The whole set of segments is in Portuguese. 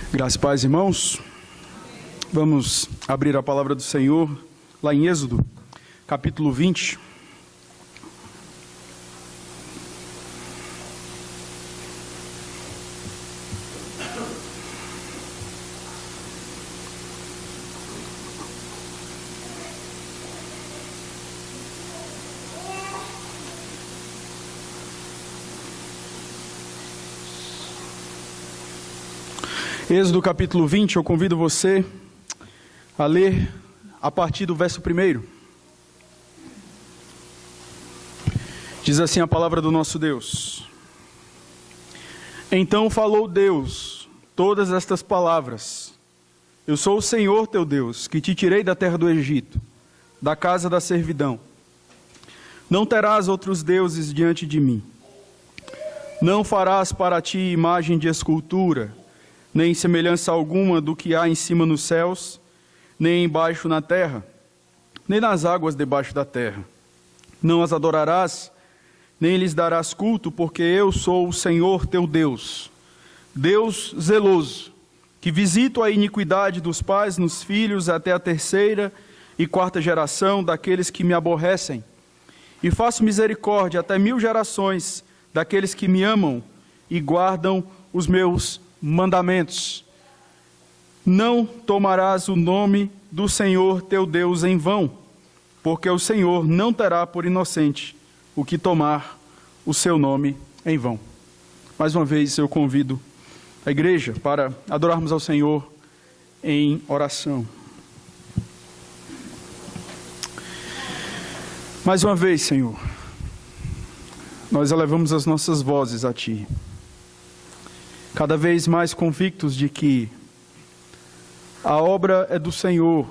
Graças e paz, irmãos. Vamos abrir a palavra do Senhor lá em Êxodo, capítulo 20. Êxodo capítulo 20, eu convido você a ler a partir do verso 1. Diz assim a palavra do nosso Deus: Então falou Deus todas estas palavras: Eu sou o Senhor teu Deus, que te tirei da terra do Egito, da casa da servidão. Não terás outros deuses diante de mim. Não farás para ti imagem de escultura, nem semelhança alguma do que há em cima nos céus, nem embaixo na terra, nem nas águas debaixo da terra. Não as adorarás, nem lhes darás culto, porque eu sou o Senhor teu Deus, Deus zeloso, que visito a iniquidade dos pais nos filhos até a 3ª e 4ª geração daqueles que me aborrecem, e faço misericórdia até 1000 gerações daqueles que me amam e guardam os meus mandamentos. Não tomarás o nome do Senhor teu Deus em vão, porque o Senhor não terá por inocente o que tomar o seu nome em vão. Mais uma vez eu convido a igreja para adorarmos ao Senhor em oração. Mais uma vez, Senhor, nós elevamos as nossas vozes a Ti, cada vez mais convictos de que a obra é do Senhor,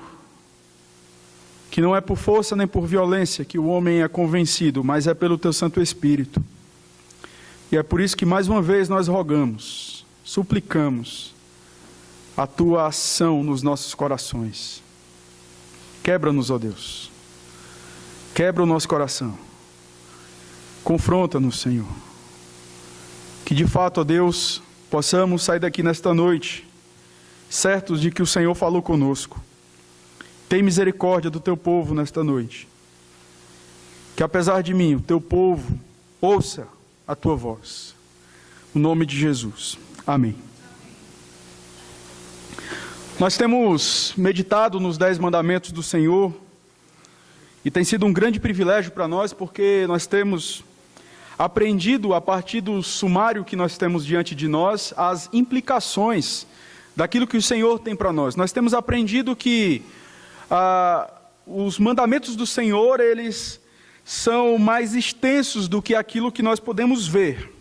que não é por força nem por violência que o homem é convencido, mas é pelo Teu Santo Espírito. E é por isso que mais uma vez nós rogamos, suplicamos a Tua ação nos nossos corações. Quebra-nos, ó Deus, quebra o nosso coração, confronta-nos, Senhor, que de fato, ó Deus, possamos sair daqui nesta noite, certos de que o Senhor falou conosco. Tem misericórdia do Teu povo nesta noite. Que apesar de mim, o Teu povo ouça a Tua voz. No nome de Jesus. Amém. Nós temos meditado nos 10 mandamentos do Senhor, e tem sido um grande privilégio para nós, porque nós temos aprendido, a partir do sumário que nós temos diante de nós, as implicações daquilo que o Senhor tem para nós. Nós temos aprendido que os mandamentos do Senhor, eles são mais extensos do que aquilo que nós podemos ver.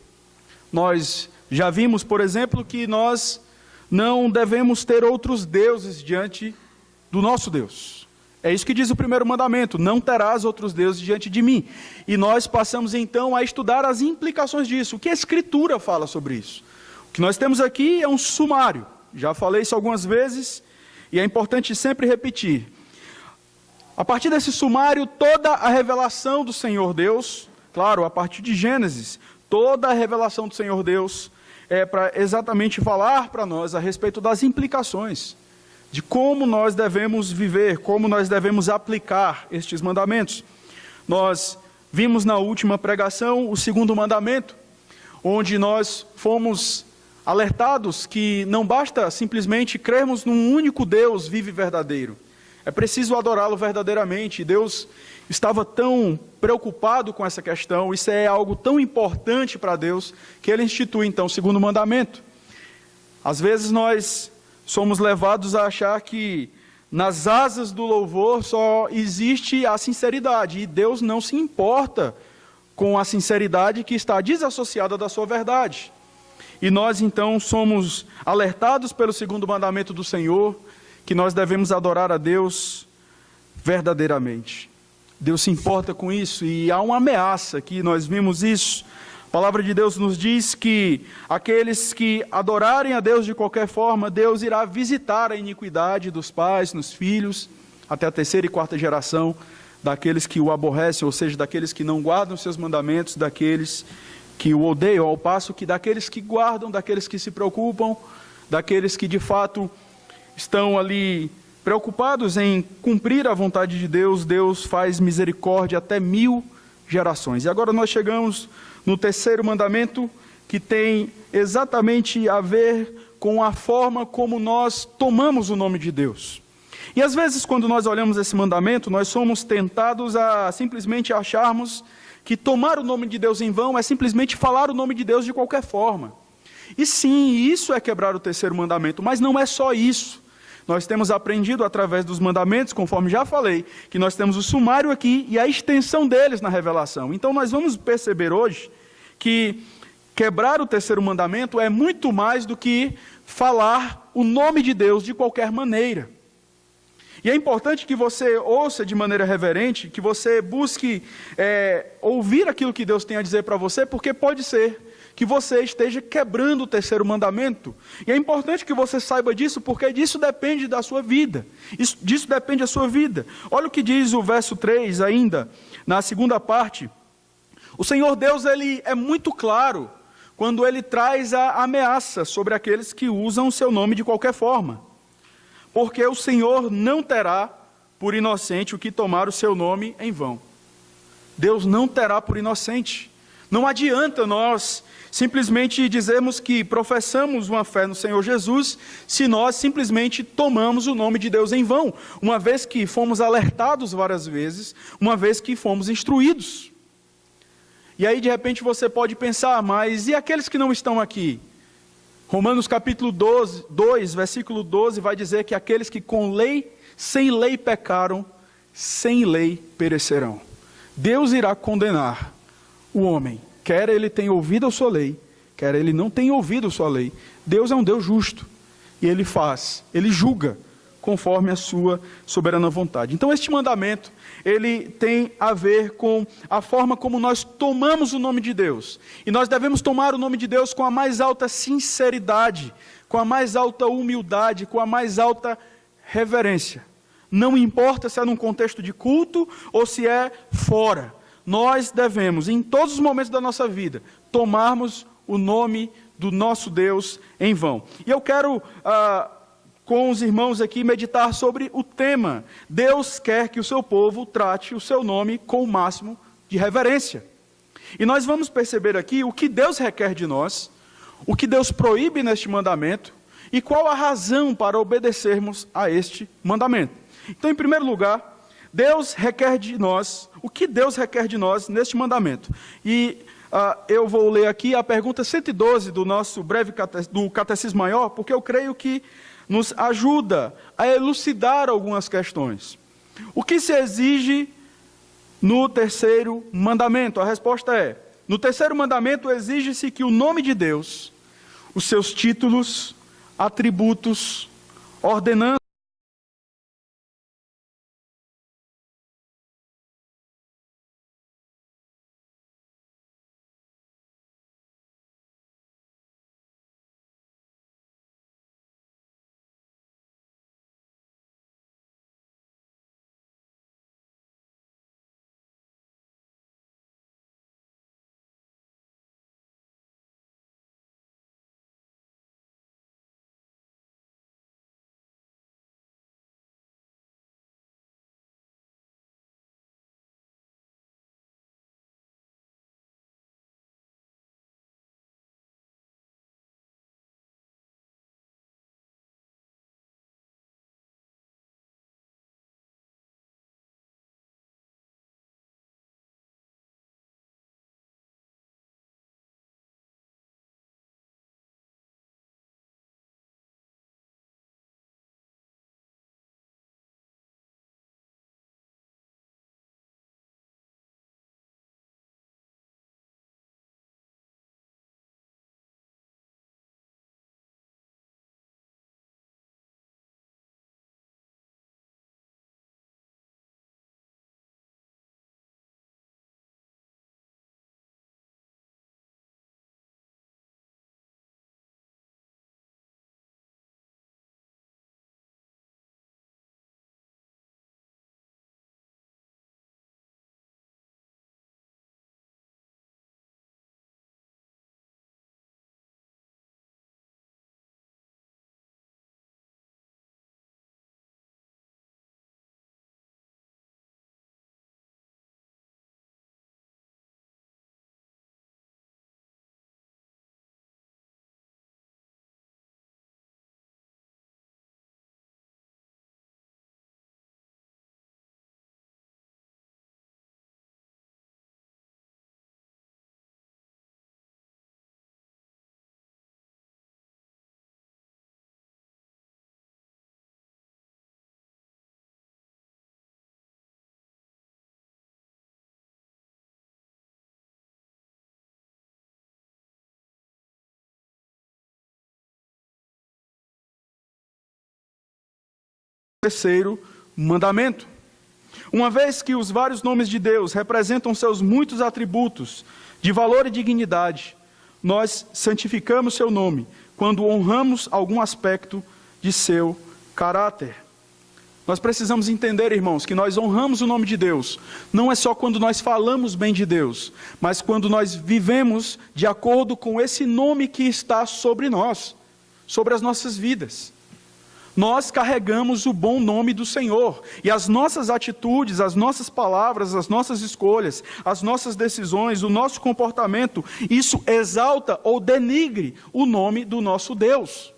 Nós já vimos, por exemplo, que nós não devemos ter outros deuses diante do nosso Deus. É isso que diz o primeiro mandamento: não terás outros deuses diante de mim. E nós passamos então a estudar as implicações disso. O que a Escritura fala sobre isso? O que nós temos aqui é um sumário. Já falei isso algumas vezes e é importante sempre repetir. A partir desse sumário, toda a revelação do Senhor Deus, claro, a partir de Gênesis, toda a revelação do Senhor Deus é para exatamente falar para nós a respeito das implicações, de como nós devemos viver, como nós devemos aplicar estes mandamentos. Nós vimos na última pregação o 2º mandamento, onde nós fomos alertados que não basta simplesmente crermos num único Deus vivo e verdadeiro. É preciso adorá-lo verdadeiramente. Deus estava tão preocupado com essa questão, isso é algo tão importante para Deus, que Ele institui então o 2º mandamento. Às vezes nós somos levados a achar que nas asas do louvor só existe a sinceridade, e Deus não se importa com a sinceridade que está desassociada da sua verdade. E nós então somos alertados pelo 2º mandamento do Senhor, que nós devemos adorar a Deus verdadeiramente. Deus se importa com isso, e há uma ameaça aqui, nós vimos isso. A palavra de Deus nos diz que aqueles que adorarem a Deus de qualquer forma, Deus irá visitar a iniquidade dos pais nos filhos, até a 3ª e 4ª geração daqueles que o aborrecem, ou seja, daqueles que não guardam seus mandamentos, daqueles que o odeiam, ao passo que daqueles que guardam, daqueles que se preocupam, daqueles que de fato estão ali preocupados em cumprir a vontade de Deus. Deus faz misericórdia até 1000 gerações. E agora nós chegamos no terceiro mandamento, que tem exatamente a ver com a forma como nós tomamos o nome de Deus. E às vezes, quando nós olhamos esse mandamento, nós somos tentados a simplesmente acharmos que tomar o nome de Deus em vão é simplesmente falar o nome de Deus de qualquer forma. E sim, isso é quebrar o terceiro mandamento, mas não é só isso. Nós temos aprendido através dos mandamentos, conforme já falei, que nós temos o sumário aqui e a extensão deles na revelação. Então nós vamos perceber hoje que quebrar o terceiro mandamento é muito mais do que falar o nome de Deus de qualquer maneira. E é importante que você ouça de maneira reverente, que você busque ouvir aquilo que Deus tem a dizer para você, porque pode ser que você esteja quebrando o terceiro mandamento. E é importante que você saiba disso, porque disso depende da sua vida. Disso depende da sua vida. Olha o que diz o verso 3 ainda, na segunda parte. O Senhor Deus, ele é muito claro quando ele traz a ameaça sobre aqueles que usam o seu nome de qualquer forma. Porque o Senhor não terá por inocente o que tomar o seu nome em vão. Deus não terá por inocente. Não adianta nós simplesmente dizermos que professamos uma fé no Senhor Jesus, se nós simplesmente tomamos o nome de Deus em vão, uma vez que fomos alertados várias vezes, uma vez que fomos instruídos. E aí de repente você pode pensar, mas e aqueles que não estão aqui? Romanos capítulo 2, versículo 12, vai dizer que aqueles que com lei, sem lei pecaram, sem lei perecerão. Deus irá condenar o homem, quer ele tenha ouvido a sua lei, quer ele não tenha ouvido a sua lei. Deus é um Deus justo, e ele julga conforme a sua soberana vontade. Então este mandamento, ele tem a ver com a forma como nós tomamos o nome de Deus. E nós devemos tomar o nome de Deus com a mais alta sinceridade, com a mais alta humildade, com a mais alta reverência. Não importa se é num contexto de culto ou se é fora. Nós devemos, em todos os momentos da nossa vida, tomarmos o nome do nosso Deus em vão. E eu quero, com os irmãos aqui, meditar sobre o tema. Deus quer que o seu povo trate o seu nome com o máximo de reverência. E nós vamos perceber aqui o que Deus requer de nós, o que Deus proíbe neste mandamento, e qual a razão para obedecermos a este mandamento. Então, em primeiro lugar, Deus requer de nós, o que Deus requer de nós neste mandamento? E eu vou ler aqui a pergunta 112 do nosso breve do Catecismo Maior, porque eu creio que nos ajuda a elucidar algumas questões. O que se exige no terceiro mandamento? A resposta é, no terceiro mandamento exige-se que o nome de Deus, os seus títulos, atributos, ordenanças, terceiro mandamento. Uma vez que os vários nomes de Deus representam seus muitos atributos de valor e dignidade, nós santificamos seu nome quando honramos algum aspecto de seu caráter. Nós precisamos entender, irmãos, que nós honramos o nome de Deus, não é só quando nós falamos bem de Deus, mas quando nós vivemos de acordo com esse nome que está sobre nós, sobre as nossas vidas. Nós carregamos o bom nome do Senhor, e as nossas atitudes, as nossas palavras, as nossas escolhas, as nossas decisões, o nosso comportamento, isso exalta ou denigre o nome do nosso Deus.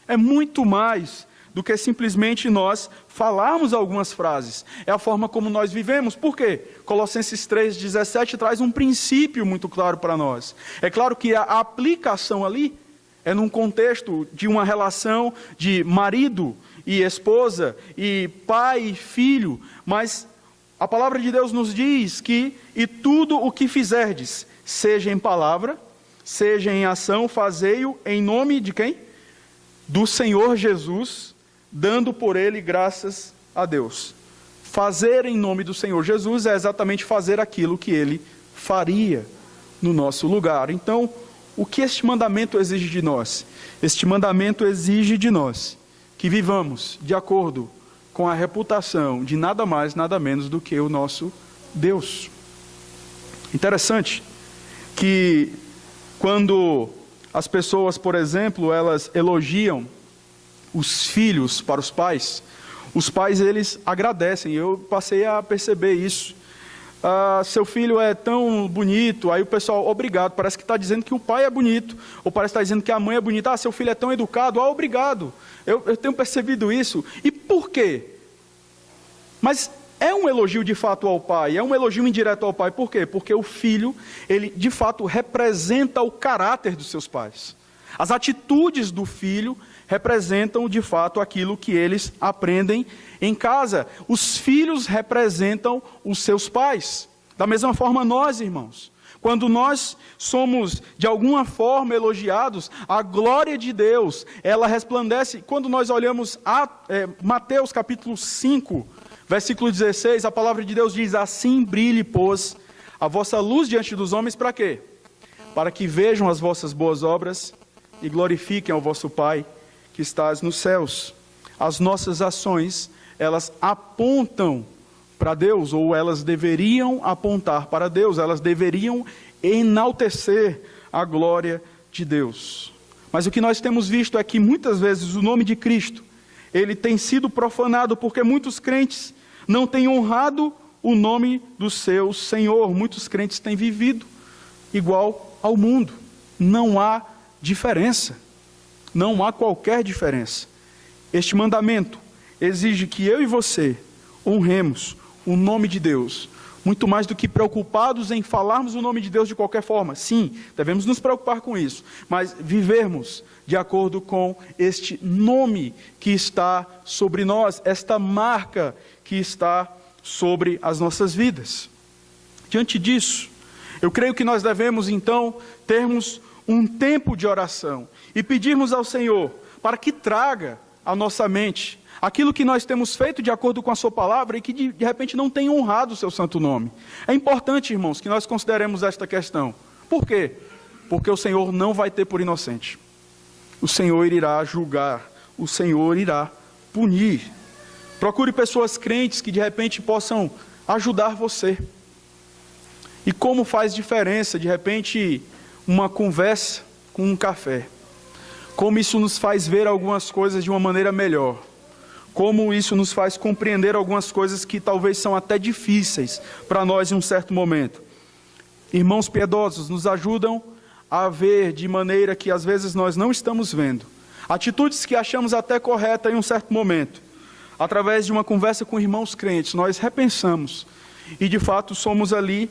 É muito mais do que simplesmente nós falarmos algumas frases. É a forma como nós vivemos. Por quê? Colossenses 3,17 traz um princípio muito claro para nós. É claro que a aplicação ali é num contexto de uma relação de marido e esposa, e pai e filho, mas a palavra de Deus nos diz que, e tudo o que fizerdes, seja em palavra, seja em ação, fazei-o em nome de quem? Do Senhor Jesus, dando por ele graças a Deus. Fazer em nome do Senhor Jesus é exatamente fazer aquilo que ele faria no nosso lugar. Então, o que este mandamento exige de nós? Este mandamento exige de nós que vivamos de acordo com a reputação de nada mais, nada menos do que o nosso Deus. Interessante que quando as pessoas, por exemplo, elas elogiam os filhos para os pais eles agradecem. Eu passei a perceber isso. Seu filho é tão bonito, aí o pessoal, obrigado, parece que está dizendo que o pai é bonito, ou parece que está dizendo que a mãe é bonita. Seu filho é tão educado, obrigado. Eu tenho percebido isso. E por quê? Mas é um elogio de fato ao pai, é um elogio indireto ao pai. Por quê? Porque o filho, ele de fato representa o caráter dos seus pais. As atitudes do filho representam de fato aquilo que eles aprendem em casa. Os filhos representam os seus pais. Da mesma forma nós, irmãos. Quando nós somos de alguma forma elogiados, a glória de Deus, ela resplandece. Quando nós olhamos Mateus capítulo 5, versículo 16, a palavra de Deus diz: assim brilhe, pois, a vossa luz diante dos homens, para quê? Para que vejam as vossas boas obras e glorifiquem ao vosso Pai que estás nos céus. As nossas ações, elas apontam para Deus, ou elas deveriam apontar para Deus, elas deveriam enaltecer a glória de Deus. Mas o que nós temos visto é que muitas vezes o nome de Cristo, ele tem sido profanado, porque muitos crentes não têm honrado o nome do seu Senhor. Muitos crentes têm vivido igual ao mundo. Não há diferença. Não há qualquer diferença. Este mandamento exige que eu e você honremos o nome de Deus, muito mais do que preocupados em falarmos o nome de Deus de qualquer forma. Sim, devemos nos preocupar com isso, mas vivermos de acordo com este nome que está sobre nós, esta marca que está sobre as nossas vidas. Diante disso, eu creio que nós devemos então termos um tempo de oração e pedirmos ao Senhor para que traga à nossa mente aquilo que nós temos feito de acordo com a sua palavra e que de repente não tem honrado o seu santo nome. É importante, irmãos, que nós consideremos esta questão. Por quê? Porque o Senhor não vai ter por inocente. O Senhor irá julgar, o Senhor irá punir. Procure pessoas crentes que de repente possam ajudar você. E como faz diferença, de repente, uma conversa com um café. Como isso nos faz ver algumas coisas de uma maneira melhor. Como isso nos faz compreender algumas coisas que talvez são até difíceis para nós em um certo momento. Irmãos piedosos nos ajudam a ver de maneira que às vezes nós não estamos vendo. Atitudes que achamos até corretas em um certo momento. Através de uma conversa com irmãos crentes, nós repensamos. E de fato somos ali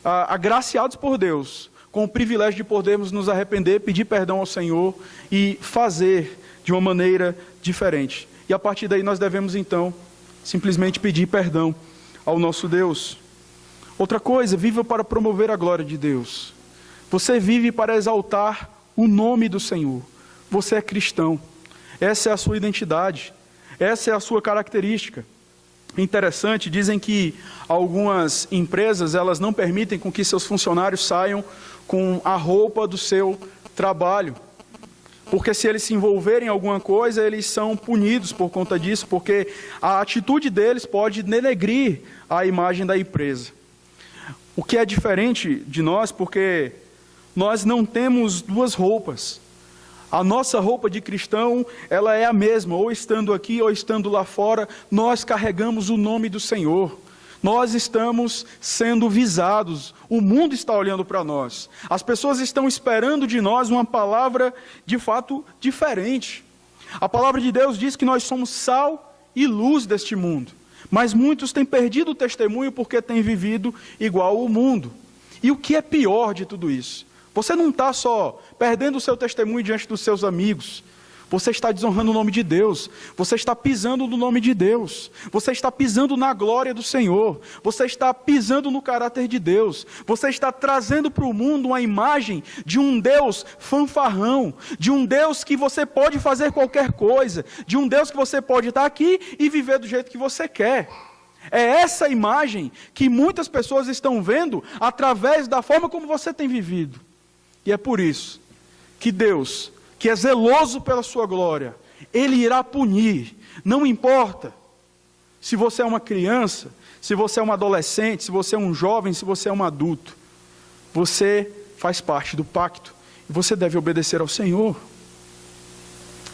agraciados por Deus, com o privilégio de podermos nos arrepender, pedir perdão ao Senhor e fazer de uma maneira diferente. E a partir daí nós devemos então simplesmente pedir perdão ao nosso Deus. Outra coisa, viva para promover a glória de Deus. Você vive para exaltar o nome do Senhor. Você é cristão. Essa é a sua identidade. Essa é a sua característica. Interessante, dizem que algumas empresas, elas não permitem com que seus funcionários saiam com a roupa do seu trabalho. Porque se eles se envolverem em alguma coisa, eles são punidos por conta disso, porque a atitude deles pode denegrir a imagem da empresa. O que é diferente de nós, porque nós não temos duas roupas. A nossa roupa de cristão, ela é a mesma, ou estando aqui ou estando lá fora, nós carregamos o nome do Senhor. Nós estamos sendo visados, o mundo está olhando para nós. As pessoas estão esperando de nós uma palavra de fato diferente. A palavra de Deus diz que nós somos sal e luz deste mundo. Mas muitos têm perdido o testemunho porque têm vivido igual ao mundo. E o que é pior de tudo isso? Você não está só perdendo o seu testemunho diante dos seus amigos. Você está desonrando o nome de Deus. Você está pisando no nome de Deus. Você está pisando na glória do Senhor. Você está pisando no caráter de Deus. Você está trazendo para o mundo uma imagem de um Deus fanfarrão. De um Deus que você pode fazer qualquer coisa. De um Deus que você pode estar aqui e viver do jeito que você quer. É essa imagem que muitas pessoas estão vendo através da forma como você tem vivido. E é por isso que Deus, que é zeloso pela sua glória, Ele irá punir. Não importa se você é uma criança, se você é um adolescente, se você é um jovem, se você é um adulto. Você faz parte do pacto e você deve obedecer ao Senhor.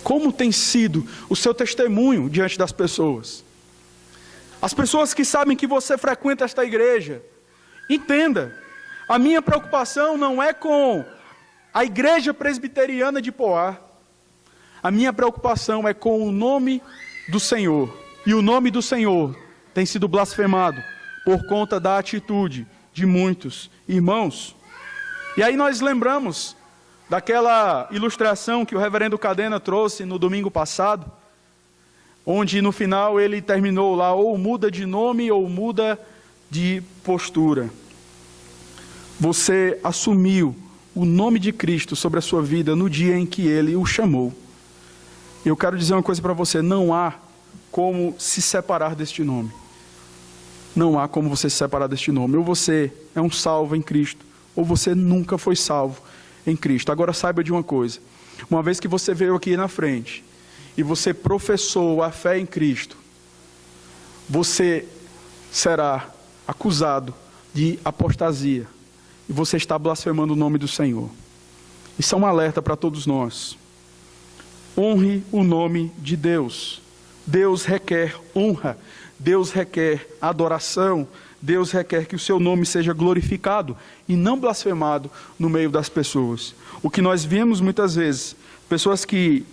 Como tem sido o seu testemunho diante das pessoas? As pessoas que sabem que você frequenta esta igreja, entenda, a minha preocupação não é com a igreja presbiteriana de Poá. A minha preocupação é com o nome do Senhor. E o nome do Senhor tem sido blasfemado por conta da atitude de muitos irmãos. E aí nós lembramos daquela ilustração que o reverendo Cadena trouxe no domingo passado, onde no final ele terminou lá, ou muda de nome ou muda de postura. Você assumiu o nome de Cristo sobre a sua vida no dia em que Ele o chamou. Eu quero dizer uma coisa para você, não há como se separar deste nome. Não há como você se separar deste nome. Ou você é um salvo em Cristo, ou você nunca foi salvo em Cristo. Agora saiba de uma coisa, uma vez que você veio aqui na frente, e você professou a fé em Cristo, você será acusado de apostasia. E você está blasfemando o nome do Senhor. Isso é um alerta para todos nós. Honre o nome de Deus. Deus requer honra. Deus requer adoração. Deus requer que o seu nome seja glorificado e não blasfemado no meio das pessoas. O que nós vemos muitas vezes, pessoas que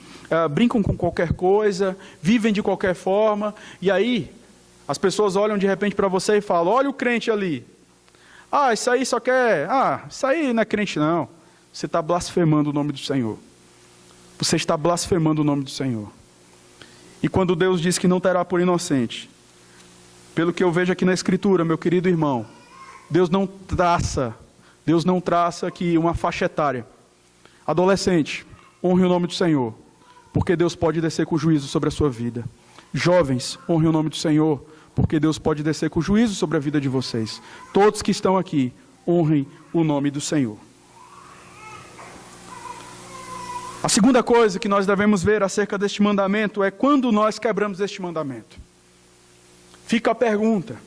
brincam com qualquer coisa, vivem de qualquer forma, e aí as pessoas olham de repente para você e falam, olha o crente ali. Ah, isso aí só quer... isso aí não é crente não. Você está blasfemando o nome do Senhor. Você está blasfemando o nome do Senhor. E quando Deus diz que não terá por inocente, pelo que eu vejo aqui na Escritura, meu querido irmão, Deus não traça aqui uma faixa etária. Adolescente, honre o nome do Senhor, porque Deus pode descer com juízo sobre a sua vida. Jovens, honre o nome do Senhor, porque Deus pode descer com juízo sobre a vida de vocês. Todos que estão aqui, honrem o nome do Senhor. A segunda coisa que nós devemos ver acerca deste mandamento é quando nós quebramos este mandamento. Fica a pergunta.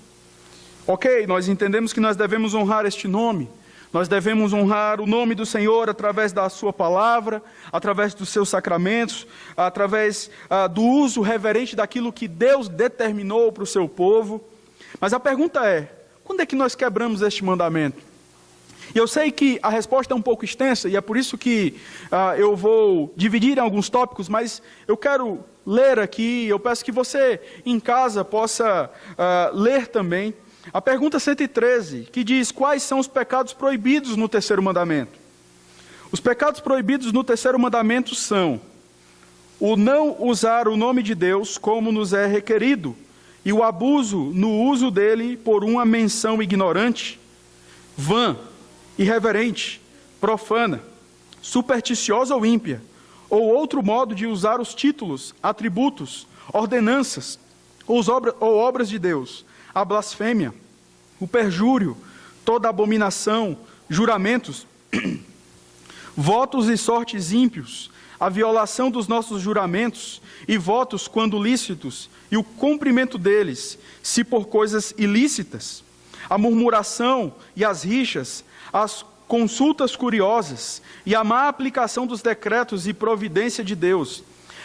Ok, nós entendemos que nós devemos honrar este nome. Nós devemos honrar o nome do Senhor através da sua palavra, através dos seus sacramentos, através do uso reverente daquilo que Deus determinou para o seu povo. Mas a pergunta é, quando é que nós quebramos este mandamento? E eu sei que a resposta é um pouco extensa, e é por isso que eu vou dividir em alguns tópicos, mas eu quero ler aqui, eu peço que você em casa possa ler também. A pergunta 113, que diz, quais são os pecados proibidos no terceiro mandamento? Os pecados proibidos no terceiro mandamento são o não usar o nome de Deus como nos é requerido, e o abuso no uso dele por uma menção ignorante, vã, irreverente, profana, supersticiosa ou ímpia, ou outro modo de usar os títulos, atributos, ordenanças ou obras de Deus, a blasfêmia, o perjúrio, toda abominação, juramentos, votos e sortes ímpios, a violação dos nossos juramentos e votos quando lícitos, e o cumprimento deles, se por coisas ilícitas, a murmuração e as rixas, as consultas curiosas e a má aplicação dos decretos e providência de Deus,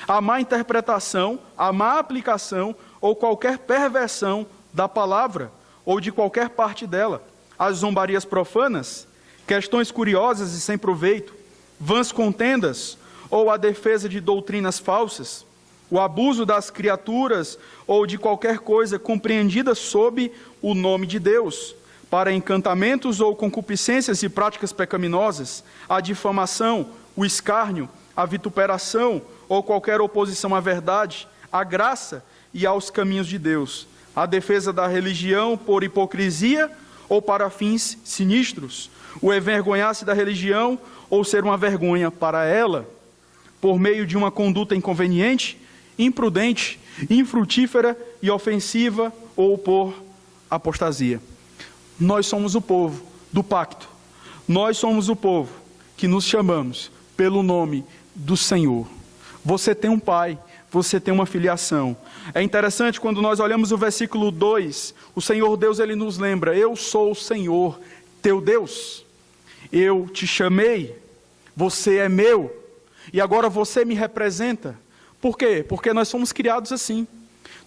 a má interpretação, a má aplicação ou qualquer perversão da palavra ou de qualquer parte dela, as zombarias profanas, questões curiosas e sem proveito, vãs contendas ou a defesa de doutrinas falsas, o abuso das criaturas ou de qualquer coisa compreendida sob o nome de Deus, para encantamentos ou concupiscências e práticas pecaminosas, a difamação, o escárnio, a vituperação ou qualquer oposição à verdade, à graça e aos caminhos de Deus, a defesa da religião por hipocrisia ou para fins sinistros, o envergonhar-se da religião ou ser uma vergonha para ela, por meio de uma conduta inconveniente, imprudente, infrutífera e ofensiva ou por apostasia. Nós somos o povo do pacto. Nós somos o povo que nos chamamos pelo nome do Senhor. Você tem um pai, você tem uma filiação. É interessante quando nós olhamos o versículo 2, o Senhor Deus, ele nos lembra: eu sou o Senhor, teu Deus. Eu te chamei, você é meu, e agora você me representa. Por quê? Porque nós fomos criados assim.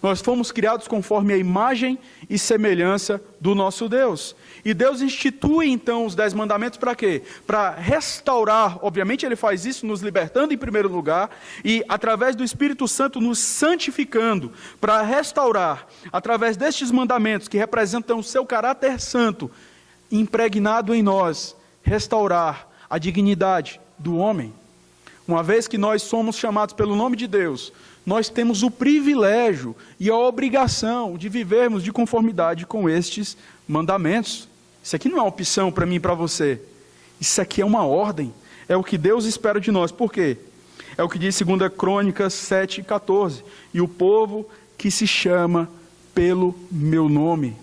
Nós fomos criados conforme a imagem e semelhança do nosso Deus. E Deus institui então os 10 mandamentos para quê? Para restaurar, obviamente ele faz isso nos libertando em primeiro lugar, e através do Espírito Santo nos santificando, para restaurar, através destes mandamentos que representam o seu caráter santo, impregnado em nós, restaurar a dignidade do homem. Uma vez que nós somos chamados pelo nome de Deus, nós temos o privilégio e a obrigação de vivermos de conformidade com estes mandamentos. Isso aqui não é uma opção para mim e para você. Isso aqui é uma ordem. É o que Deus espera de nós. Por quê? É o que diz 2 Crônicas 7:14. E o povo que se chama pelo meu nome.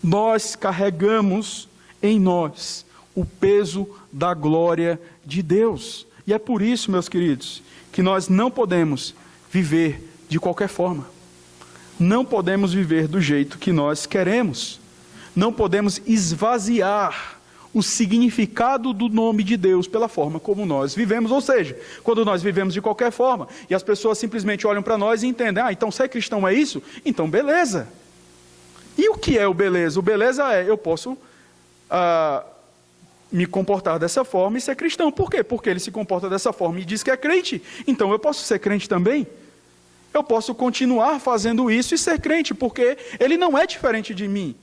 Nós carregamos em nós o peso da glória de Deus. E é por isso, meus queridos, que nós não podemos viver de qualquer forma. Não podemos viver do jeito que nós queremos. Não podemos esvaziar o significado do nome de Deus pela forma como nós vivemos. Ou seja, quando nós vivemos de qualquer forma e as pessoas simplesmente olham para nós e entendem: ah, então ser cristão é isso? Então beleza. E o que é o beleza? O beleza é: eu posso me comportar dessa forma e ser cristão. Por quê? Porque ele se comporta dessa forma e diz que é crente. Então eu posso ser crente também? Eu posso continuar fazendo isso e ser crente, porque ele não é diferente de mim.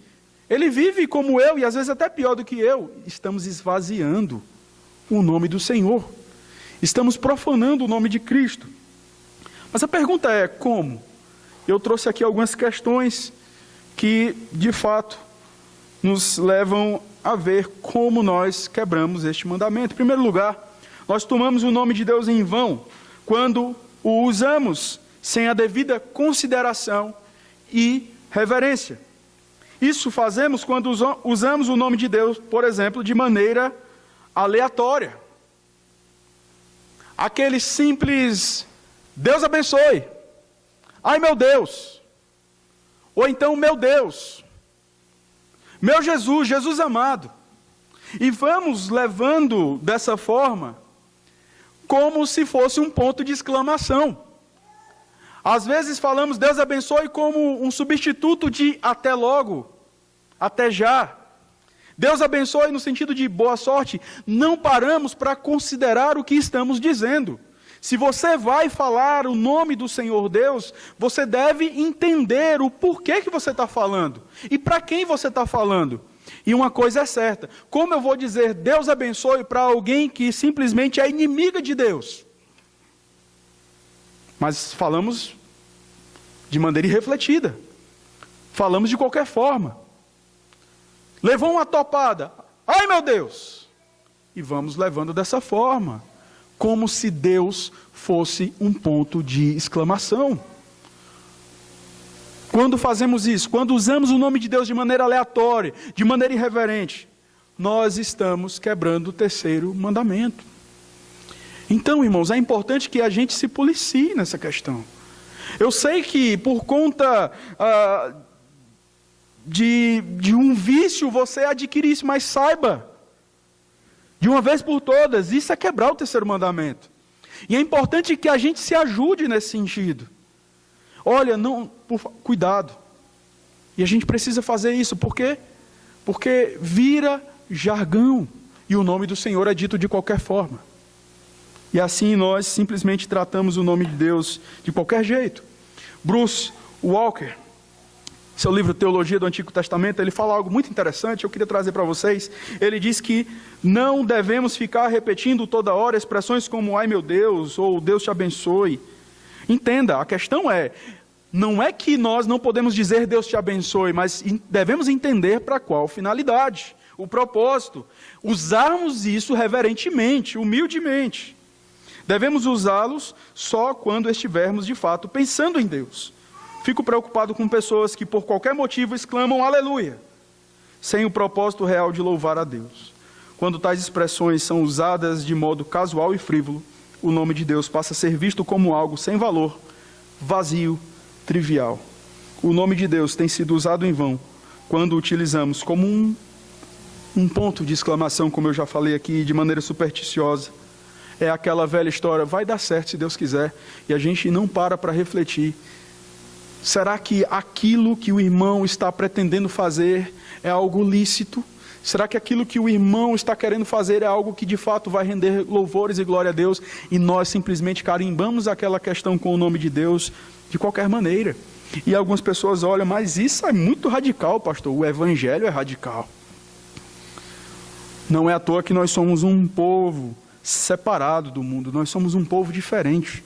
Ele vive como eu, e às vezes até pior do que eu. Estamos esvaziando o nome do Senhor. Estamos profanando o nome de Cristo. Mas a pergunta é: como? Eu trouxe aqui algumas questões que, de fato, nos levam a ver como nós quebramos este mandamento. Em primeiro lugar, nós tomamos o nome de Deus em vão quando o usamos sem a devida consideração e reverência. Isso fazemos quando usamos o nome de Deus, por exemplo, de maneira aleatória. Aquele simples Deus abençoe, ai meu Deus, ou então meu Deus, meu Jesus, Jesus amado. E vamos levando dessa forma, como se fosse um ponto de exclamação. Às vezes falamos Deus abençoe como um substituto de até logo, até já. Deus abençoe no sentido de boa sorte. Não paramos para considerar o que estamos dizendo. Se você vai falar o nome do Senhor Deus, você deve entender o porquê que você está falando e para quem você está falando. E uma coisa é certa: como eu vou dizer Deus abençoe para alguém que simplesmente é inimiga de Deus? Mas falamos de maneira irrefletida. Falamos de qualquer forma. Levou uma topada, ai meu Deus! E vamos levando dessa forma. como se Deus fosse um ponto de exclamação. Quando fazemos isso, quando usamos o nome de Deus de maneira aleatória, de maneira irreverente, nós estamos quebrando o terceiro mandamento. Então, irmãos, é importante que a gente se policie nessa questão. Eu sei que por conta de um vício você adquire isso, mas saiba, de uma vez por todas, isso é quebrar o terceiro mandamento. E é importante que a gente se ajude nesse sentido. Olha, cuidado. E a gente precisa fazer isso, por quê? Porque vira jargão, e o nome do Senhor é dito de qualquer forma. E assim nós simplesmente tratamos o nome de Deus de qualquer jeito. Bruce Walker, seu livro Teologia do Antigo Testamento, ele fala algo muito interessante, eu queria trazer para vocês. Ele diz que não devemos ficar repetindo toda hora expressões como ai meu Deus, ou Deus te abençoe. Entenda, a questão não é que nós não podemos dizer Deus te abençoe, mas devemos entender para qual finalidade, o propósito. Usarmos isso reverentemente, humildemente. Devemos usá-los só quando estivermos de fato pensando em Deus. Fico preocupado com pessoas que por qualquer motivo exclamam aleluia, sem o propósito real de louvar a Deus. Quando tais expressões são usadas de modo casual e frívolo, o nome de Deus passa a ser visto como algo sem valor, vazio, trivial. O nome de Deus tem sido usado em vão quando o utilizamos como um ponto de exclamação, como eu já falei aqui, de maneira supersticiosa. É aquela velha história, vai dar certo se Deus quiser, e a gente não para refletir. Será que aquilo que o irmão está pretendendo fazer é algo lícito? Será que aquilo que o irmão está querendo fazer é algo que de fato vai render louvores e glória a Deus? E nós simplesmente carimbamos aquela questão com o nome de Deus de qualquer maneira. E algumas pessoas olham, mas isso é muito radical, pastor. O evangelho é radical. Não é à toa que nós somos um povo separado do mundo. Nós somos um povo diferente.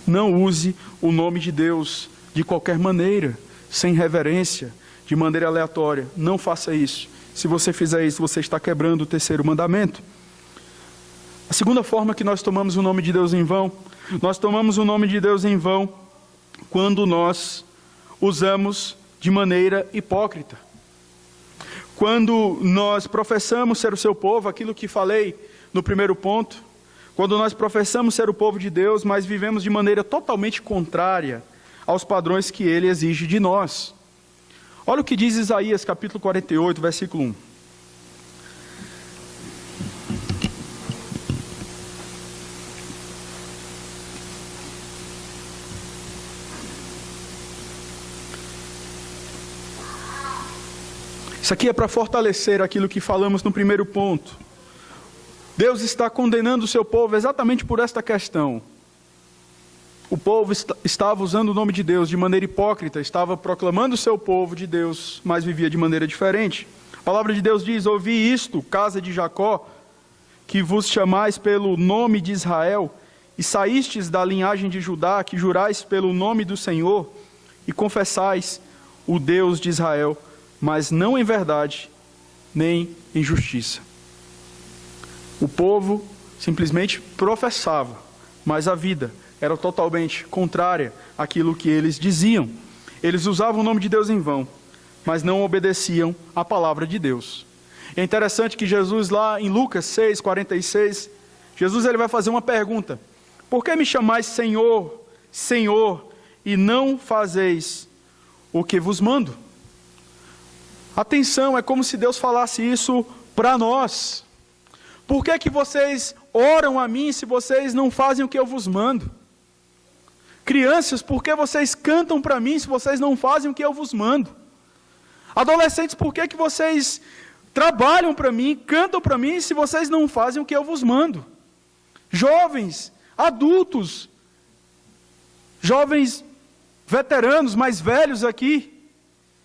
Não use o nome de Deus de qualquer maneira, sem reverência, de maneira aleatória. Não faça isso. Se você fizer isso, você está quebrando o terceiro mandamento. A segunda forma que nós tomamos o nome de Deus em vão, nós tomamos o nome de Deus em vão quando nós usamos de maneira hipócrita. Quando nós professamos ser o seu povo, aquilo que falei no primeiro ponto, quando nós professamos ser o povo de Deus, mas vivemos de maneira totalmente contrária aos padrões que Ele exige de nós. Olha o que diz Isaías capítulo 48, versículo 1. Isso aqui é para fortalecer aquilo que falamos no primeiro ponto. Deus está condenando o seu povo exatamente por esta questão. O povo estava usando o nome de Deus de maneira hipócrita, estava proclamando o seu povo de Deus, mas vivia de maneira diferente. A palavra de Deus diz, ouvi isto, casa de Jacó, que vos chamais pelo nome de Israel, e saístes da linhagem de Judá, que jurais pelo nome do Senhor, e confessais o Deus de Israel, mas não em verdade, nem em justiça. O povo simplesmente professava, mas a vida era totalmente contrária àquilo que eles diziam. Eles usavam o nome de Deus em vão, mas não obedeciam à palavra de Deus. É interessante que Jesus lá em Lucas 6:46, Jesus ele vai fazer uma pergunta. Por que me chamais Senhor, Senhor, e não fazeis o que vos mando? Atenção, é como se Deus falasse isso para nós. Por que vocês oram a mim se vocês não fazem o que eu vos mando? Crianças, por que vocês cantam para mim se vocês não fazem o que eu vos mando? Adolescentes, por que vocês trabalham para mim, cantam para mim se vocês não fazem o que eu vos mando? Jovens, adultos, jovens veteranos, mais velhos aqui,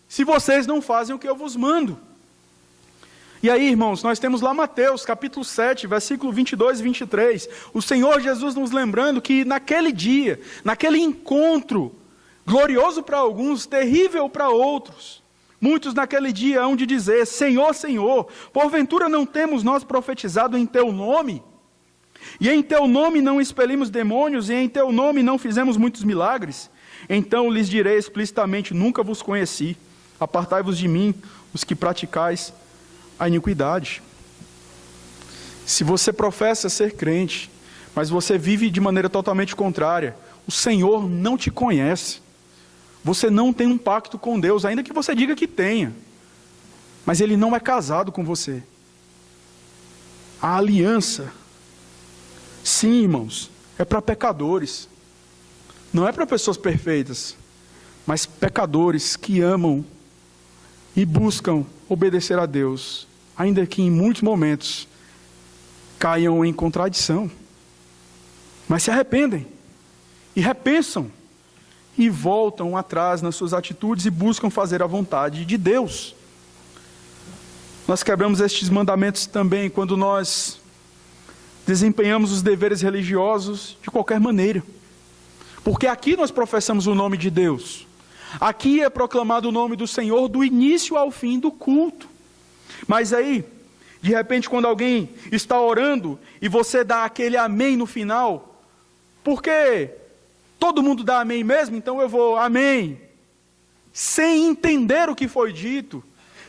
se vocês não fazem o que eu vos mando. E aí, irmãos, nós temos lá Mateus, capítulo 7, versículo 22 e 23, o Senhor Jesus nos lembrando que naquele dia, naquele encontro, glorioso para alguns, terrível para outros, muitos naquele dia hão de dizer, Senhor, Senhor, porventura não temos nós profetizado em Teu nome? E em teu nome não expelimos demônios, e em teu nome não fizemos muitos milagres? Então lhes direi explicitamente, nunca vos conheci. Apartai-vos de mim, os que praticais a iniquidade. Se você professa ser crente, mas você vive de maneira totalmente contrária, o Senhor não te conhece. Você não tem um pacto com Deus, ainda que você diga que tenha. Mas Ele não é casado com você. A aliança, sim, irmãos, é para pecadores. Não é para pessoas perfeitas, mas pecadores que amam e buscam obedecer a Deus, ainda que em muitos momentos caiam em contradição. Mas se arrependem e repensam e voltam atrás nas suas atitudes e buscam fazer a vontade de Deus. Nós quebramos estes mandamentos também quando nós desempenhamos os deveres religiosos de qualquer maneira. Porque aqui nós professamos o nome de Deus. Aqui é proclamado o nome do Senhor do início ao fim do culto. Mas aí, de repente, quando alguém está orando e você dá aquele amém no final, porque todo mundo dá amém mesmo, então eu vou amém. Sem entender o que foi dito,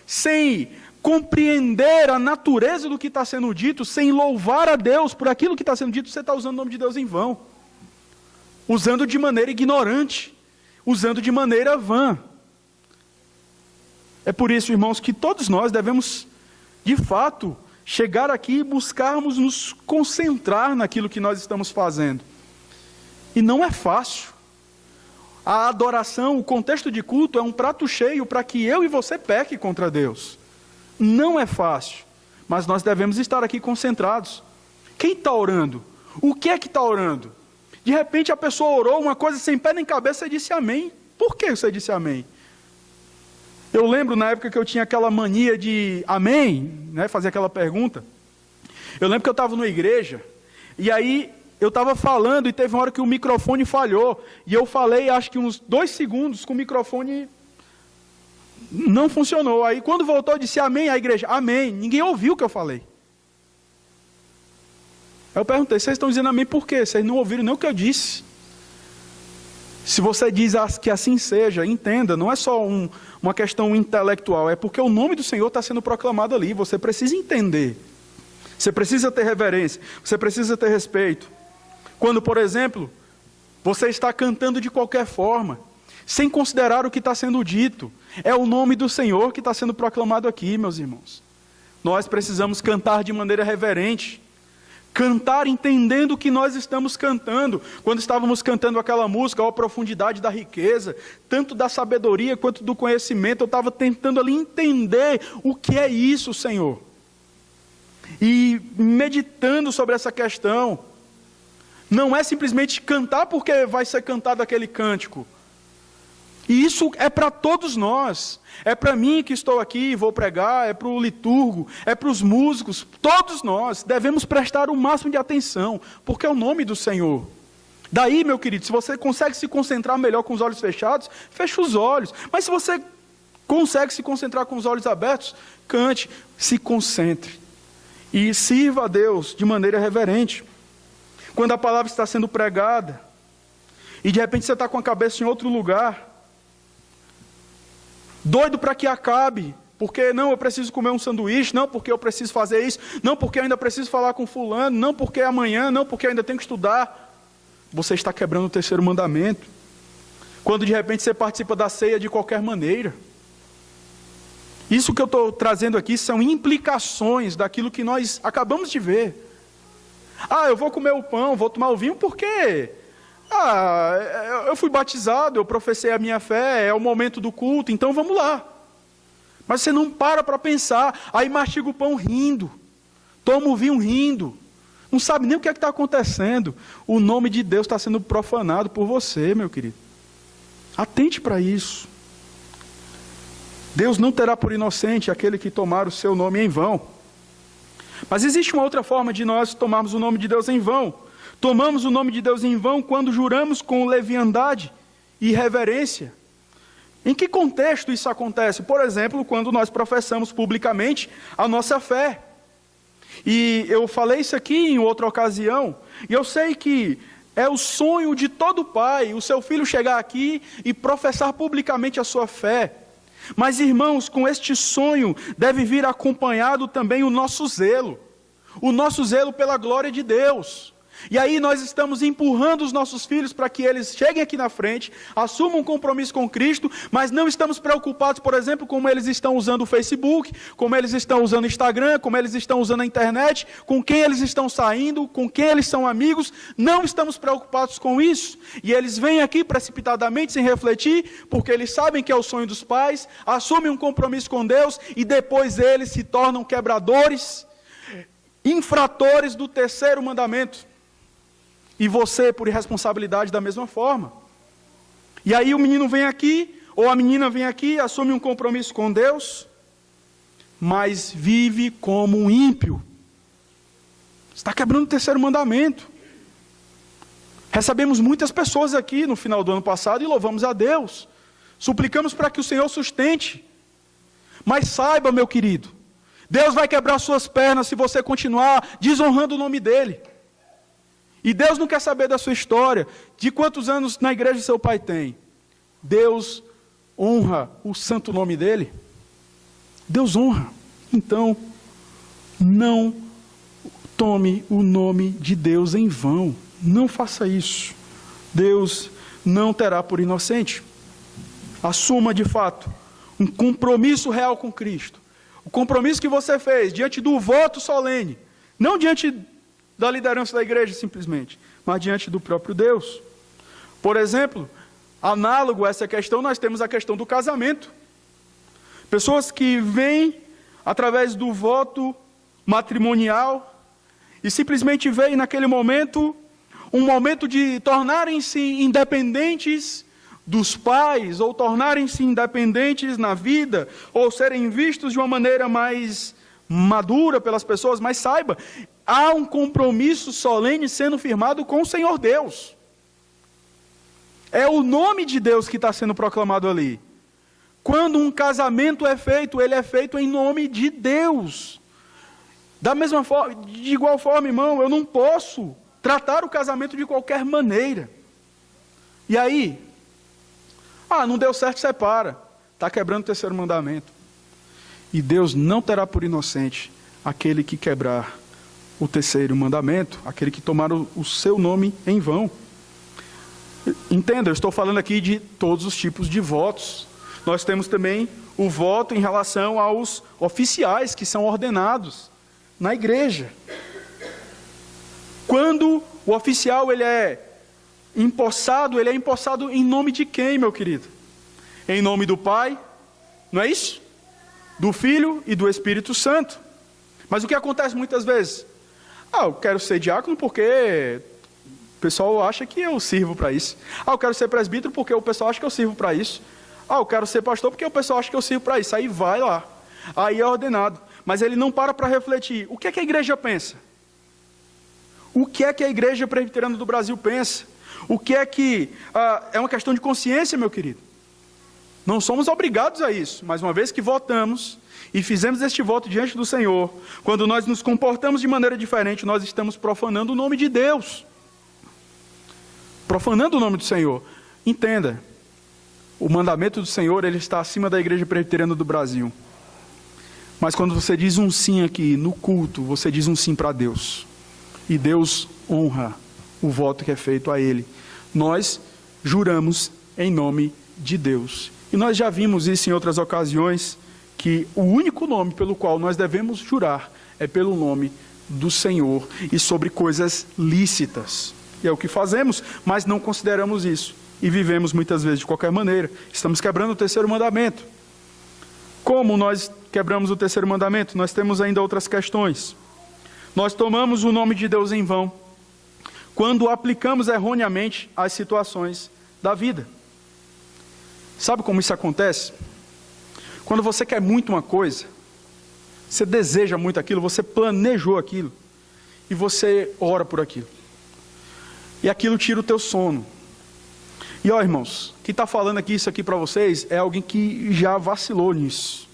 sem compreender a natureza do que está sendo dito, sem louvar a Deus por aquilo que está sendo dito, você está usando o nome de Deus em vão. Usando de maneira ignorante, usando de maneira vã. É por isso, irmãos, que todos nós devemos, de fato, chegar aqui e buscarmos nos concentrar naquilo que nós estamos fazendo. E não é fácil. A adoração, o contexto de culto é um prato cheio para que eu e você peque contra Deus. Não é fácil, mas nós devemos estar aqui concentrados. Quem está orando? O que é que está orando? De repente a pessoa orou uma coisa sem pé nem cabeça e disse amém. Por que você disse amém? Eu lembro na época que eu tinha aquela mania de amém, né, fazer aquela pergunta. Eu lembro que eu estava numa igreja, e aí eu estava falando e teve uma hora que o microfone falhou. E eu falei acho que uns 2 segundos com o microfone não funcionou. Aí quando voltou eu disse amém, a igreja, amém. Ninguém ouviu o que eu falei. Aí eu perguntei, vocês estão dizendo amém por quê? Vocês não ouviram nem o que eu disse. Se você diz que assim seja, entenda, não é só uma questão intelectual, é porque o nome do Senhor está sendo proclamado ali, você precisa entender. Você precisa ter reverência, você precisa ter respeito. Quando, por exemplo, você está cantando de qualquer forma, sem considerar o que está sendo dito, é o nome do Senhor que está sendo proclamado aqui, meus irmãos. Nós precisamos cantar de maneira reverente, cantar entendendo o que nós estamos cantando. Quando estávamos cantando aquela música, a profundidade da riqueza, tanto da sabedoria quanto do conhecimento, eu estava tentando ali entender o que é isso, Senhor. E meditando sobre essa questão, não é simplesmente cantar porque vai ser cantado aquele cântico. E isso é para todos nós. É para mim que estou aqui e vou pregar, é para o liturgo, é para os músicos. Todos nós devemos prestar o máximo de atenção, porque é o nome do Senhor. Daí, meu querido, se você consegue se concentrar melhor com os olhos fechados, feche os olhos. Mas se você consegue se concentrar com os olhos abertos, cante, se concentre. E sirva a Deus de maneira reverente. Quando a palavra está sendo pregada, e de repente você está com a cabeça em outro lugar, doido para que acabe, porque não, eu preciso comer um sanduíche, não, porque eu preciso fazer isso, não, porque eu ainda preciso falar com fulano, não, porque amanhã, não, porque eu ainda tenho que estudar. Você está quebrando o 3º mandamento. Quando de repente você participa da ceia de qualquer maneira. Isso que eu estou trazendo aqui são implicações daquilo que nós acabamos de ver. Eu vou comer o pão, vou tomar o vinho, porque eu fui batizado, eu professei a minha fé, é o momento do culto, então vamos lá. Mas você não para pensar, aí mastiga o pão rindo, toma o vinho rindo, não sabe nem o que é que está acontecendo. O nome de Deus está sendo profanado por você, meu querido. Atente para isso. Deus não terá por inocente aquele que tomar o seu nome em vão. Mas existe uma outra forma de nós tomarmos o nome de Deus em vão. Tomamos o nome de Deus em vão quando juramos com leviandade e irreverência. Em que contexto isso acontece? Por exemplo, quando nós professamos publicamente a nossa fé. E eu falei isso aqui em outra ocasião, e eu sei que é o sonho de todo pai, o seu filho chegar aqui e professar publicamente a sua fé. Mas, irmãos, com este sonho deve vir acompanhado também o nosso zelo pela glória de Deus. E aí nós estamos empurrando os nossos filhos para que eles cheguem aqui na frente, assumam um compromisso com Cristo, mas não estamos preocupados, por exemplo, como eles estão usando o Facebook, como eles estão usando o Instagram, como eles estão usando a internet, com quem eles estão saindo, com quem eles são amigos. Não estamos preocupados com isso. E eles vêm aqui precipitadamente, sem refletir, porque eles sabem que é o sonho dos pais, assumem um compromisso com Deus e depois eles se tornam quebradores, infratores do terceiro mandamento. E você, por irresponsabilidade, da mesma forma. E aí o menino vem aqui, ou a menina vem aqui, assume um compromisso com Deus, mas vive como um ímpio. Está quebrando o terceiro mandamento. Recebemos muitas pessoas aqui no final do ano passado e louvamos a Deus. Suplicamos para que o Senhor sustente. Mas saiba, meu querido, Deus vai quebrar suas pernas se você continuar desonrando o nome dEle. E Deus não quer saber da sua história, de quantos anos na igreja seu pai tem. Deus honra o santo nome dEle. Deus honra. Então, não tome o nome de Deus em vão. Não faça isso. Deus não terá por inocente. Assuma de fato um compromisso real com Cristo. O compromisso que você fez diante do voto solene, não diante da liderança da igreja simplesmente, mas diante do próprio Deus. Por exemplo, análogo a essa questão, nós temos a questão do casamento. Pessoas que vêm através do voto matrimonial e simplesmente veem naquele momento, um momento de tornarem-se independentes dos pais, ou tornarem-se independentes na vida, ou serem vistos de uma maneira mais madura pelas pessoas. Mas saiba, há um compromisso solene sendo firmado com o Senhor Deus. É o nome de Deus que está sendo proclamado ali. Quando um casamento é feito, ele é feito em nome de Deus. Da mesma forma, de igual forma, irmão, eu não posso tratar o casamento de qualquer maneira. E aí, não deu certo, separa. Está quebrando o terceiro mandamento. E Deus não terá por inocente aquele que quebrar o terceiro mandamento, aquele que tomar o seu nome em vão. Entenda, eu estou falando aqui de todos os tipos de votos. Nós temos também o voto em relação aos oficiais que são ordenados na igreja. Quando o oficial ele é empossado em nome de quem, meu querido? Em nome do Pai, não é isso? Do Filho e do Espírito Santo. Mas o que acontece muitas vezes? Eu quero ser diácono porque o pessoal acha que eu sirvo para isso. Eu quero ser presbítero porque o pessoal acha que eu sirvo para isso. Eu quero ser pastor porque o pessoal acha que eu sirvo para isso. Aí vai lá. Aí é ordenado. Mas ele não para refletir. O que é que a igreja pensa? O que é que a igreja presbiteriana do Brasil pensa? O que é que... é uma questão de consciência, meu querido. Não somos obrigados a isso, mas uma vez que votamos e fizemos este voto diante do Senhor, quando nós nos comportamos de maneira diferente, nós estamos profanando o nome de Deus. Profanando o nome do Senhor. Entenda, o mandamento do Senhor, ele está acima da igreja presbiteriana do Brasil. Mas quando você diz um sim aqui no culto, você diz um sim para Deus. E Deus honra o voto que é feito a Ele. Nós juramos em nome de Deus. E nós já vimos isso em outras ocasiões, que o único nome pelo qual nós devemos jurar é pelo nome do Senhor e sobre coisas lícitas. E é o que fazemos, mas não consideramos isso. E vivemos muitas vezes de qualquer maneira. Estamos quebrando o terceiro mandamento. Como nós quebramos o terceiro mandamento? Nós temos ainda outras questões. Nós tomamos o nome de Deus em vão quando o aplicamos erroneamente às situações da vida. Sabe como isso acontece? Quando você quer muito uma coisa, você deseja muito aquilo, você planejou aquilo, e você ora por aquilo. E aquilo tira o teu sono. E irmãos, quem está falando aqui isso aqui para vocês é alguém que já vacilou nisso.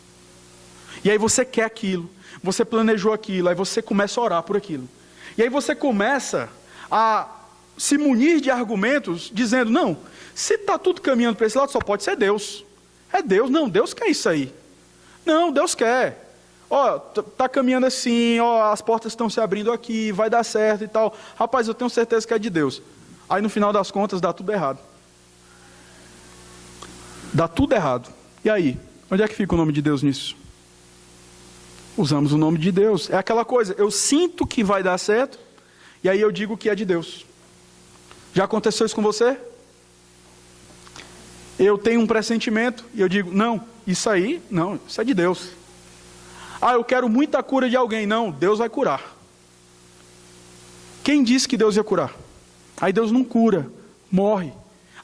E aí você quer aquilo, você planejou aquilo, aí você começa a orar por aquilo. E aí você começa a se munir de argumentos, dizendo, não, se está tudo caminhando para esse lado, só pode ser Deus. É Deus, não, Deus quer isso aí. Não, Deus quer. Ó, está caminhando assim, ó, as portas estão se abrindo aqui, vai dar certo e tal. Rapaz, eu tenho certeza que é de Deus. Aí no final das contas dá tudo errado. Dá tudo errado. E aí? Onde é que fica o nome de Deus nisso? Usamos o nome de Deus. É aquela coisa, eu sinto que vai dar certo, e aí eu digo que é de Deus. Já aconteceu isso com você? Eu tenho um pressentimento, e eu digo, não, isso aí, não, isso é de Deus. Ah, eu quero muita cura de alguém. Não, Deus vai curar. Quem disse que Deus ia curar? Aí Deus não cura, morre.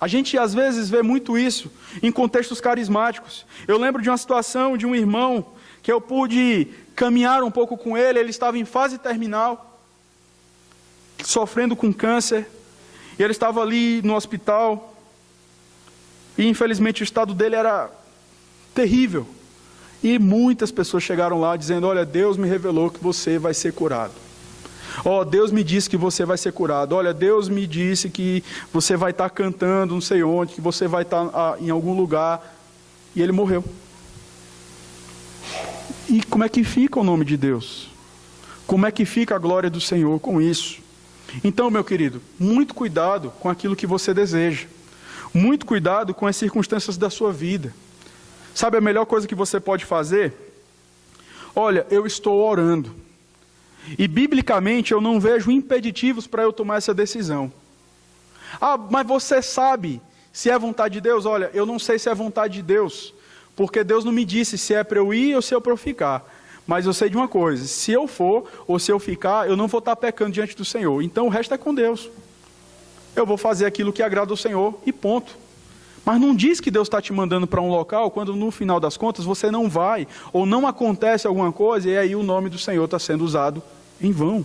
A gente às vezes vê muito isso em contextos carismáticos. Eu lembro de uma situação de um irmão que eu pude caminhar um pouco com ele. Ele estava em fase terminal, sofrendo com câncer, e ele estava ali no hospital, e infelizmente o estado dele era terrível. E muitas pessoas chegaram lá dizendo, olha, Deus me revelou que você vai ser curado. Ó, Deus me disse que você vai ser curado. Olha, Deus me disse que você vai estar cantando não sei onde, que você vai estar em algum lugar. E ele morreu. E como é que fica o nome de Deus? Como é que fica a glória do Senhor com isso? Então, meu querido, muito cuidado com aquilo que você deseja. Muito cuidado com as circunstâncias da sua vida. Sabe a melhor coisa que você pode fazer? Olha, eu estou orando. E biblicamente eu não vejo impeditivos para eu tomar essa decisão. Ah, mas você sabe se é vontade de Deus? Olha, eu não sei se é vontade de Deus, porque Deus não me disse se é para eu ir ou se é para eu ficar. Mas eu sei de uma coisa, se eu for ou se eu ficar, eu não vou estar pecando diante do Senhor. Então o resto é com Deus. Eu vou fazer aquilo que agrada ao Senhor e ponto. Mas não diz que Deus está te mandando para um local quando no final das contas você não vai, ou não acontece alguma coisa, e aí o nome do Senhor está sendo usado em vão.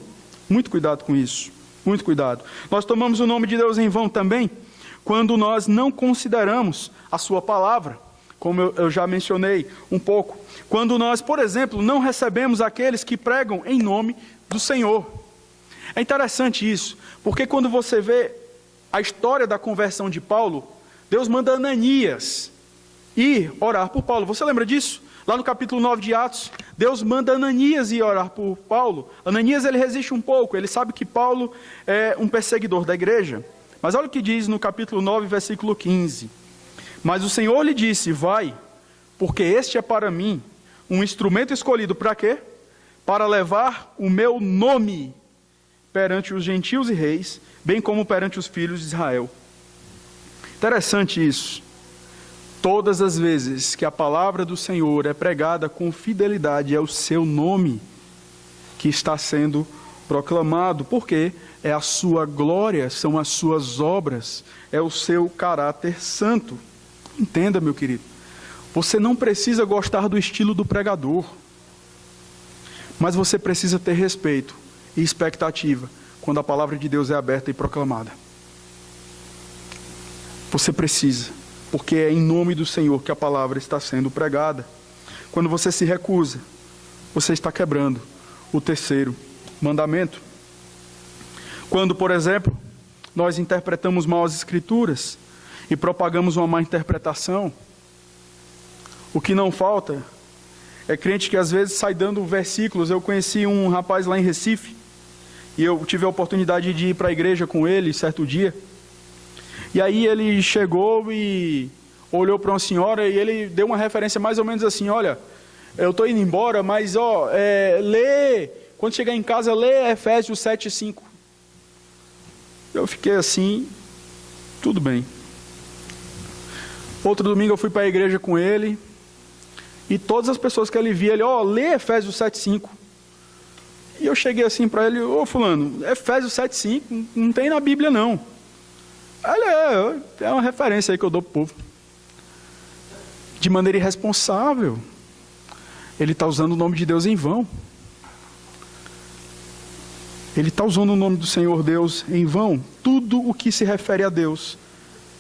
Muito cuidado com isso, muito cuidado. Nós tomamos o nome de Deus em vão também, quando nós não consideramos a sua palavra, como eu já mencionei um pouco. Quando nós, por exemplo, não recebemos aqueles que pregam em nome do Senhor. É interessante isso, porque quando você vê a história da conversão de Paulo, Deus manda Ananias ir orar por Paulo. Você lembra disso? Lá no capítulo 9 de Atos, Deus manda Ananias ir orar por Paulo. Ananias, ele resiste um pouco, ele sabe que Paulo é um perseguidor da igreja. Mas olha o que diz no capítulo 9, versículo 15. Mas o Senhor lhe disse, vai, porque este é para mim um instrumento escolhido para quê? Para levar o meu nome perante os gentios e reis, bem como perante os filhos de Israel. Interessante isso. Todas as vezes que a palavra do Senhor é pregada com fidelidade, é o seu nome que está sendo proclamado, porque é a sua glória, são as suas obras, é o seu caráter santo. Entenda, meu querido, você não precisa gostar do estilo do pregador, mas você precisa ter respeito e expectativa quando a palavra de Deus é aberta e proclamada. Você precisa, porque é em nome do Senhor que a palavra está sendo pregada. Quando você se recusa, você está quebrando o terceiro mandamento. Quando, por exemplo, nós interpretamos mal as Escrituras e propagamos uma má interpretação, o que não falta é crente que às vezes sai dando versículos. Eu conheci um rapaz lá em Recife, e eu tive a oportunidade de ir para a igreja com ele certo dia. E aí ele chegou e olhou para uma senhora e ele deu uma referência mais ou menos assim, olha, eu estou indo embora, mas lê, quando chegar em casa, lê Efésios 7:5. Eu fiquei assim, tudo bem. Outro domingo eu fui para a igreja com ele, e todas as pessoas que ele via, ele, lê Efésios 7:5. E eu cheguei assim para ele, fulano, Efésios 7:5, não tem na Bíblia não. Olha, é uma referência aí que eu dou para o povo. De maneira irresponsável. Ele está usando o nome de Deus em vão. Ele está usando o nome do Senhor Deus em vão. Tudo o que se refere a Deus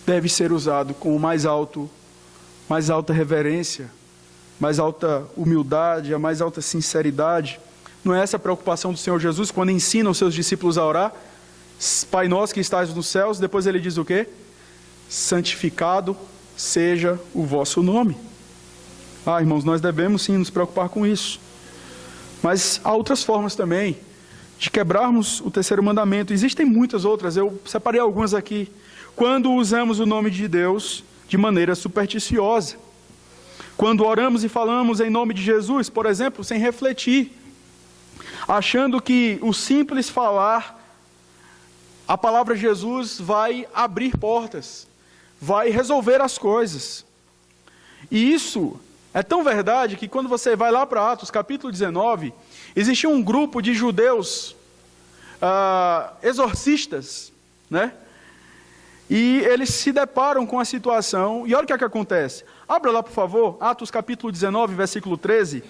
deve ser usado com mais alta reverência mais alta humildade, a mais alta sinceridade. Não é essa a preocupação do Senhor Jesus quando ensina os seus discípulos a orar? Pai nosso que estás nos céus, depois ele diz o quê? Santificado seja o vosso nome. Irmãos, nós devemos sim nos preocupar com isso. Mas há outras formas também de quebrarmos o terceiro mandamento. Existem muitas outras, eu separei algumas aqui. Quando usamos o nome de Deus de maneira supersticiosa. Quando oramos e falamos em nome de Jesus, por exemplo, sem refletir, achando que o simples falar a palavra Jesus vai abrir portas, vai resolver as coisas. E isso é tão verdade que quando você vai lá para Atos capítulo 19, existia um grupo de judeus exorcistas, né? E eles se deparam com a situação, e olha o que é que acontece. Abra lá, por favor, Atos capítulo 19, versículo 13.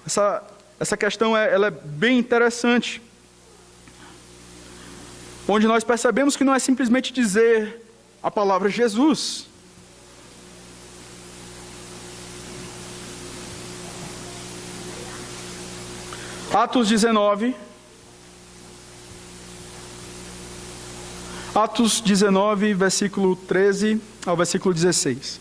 Essa questão ela é bem interessante. Onde nós percebemos que não é simplesmente dizer a palavra Jesus. Atos 19, versículo 13 ao versículo 16.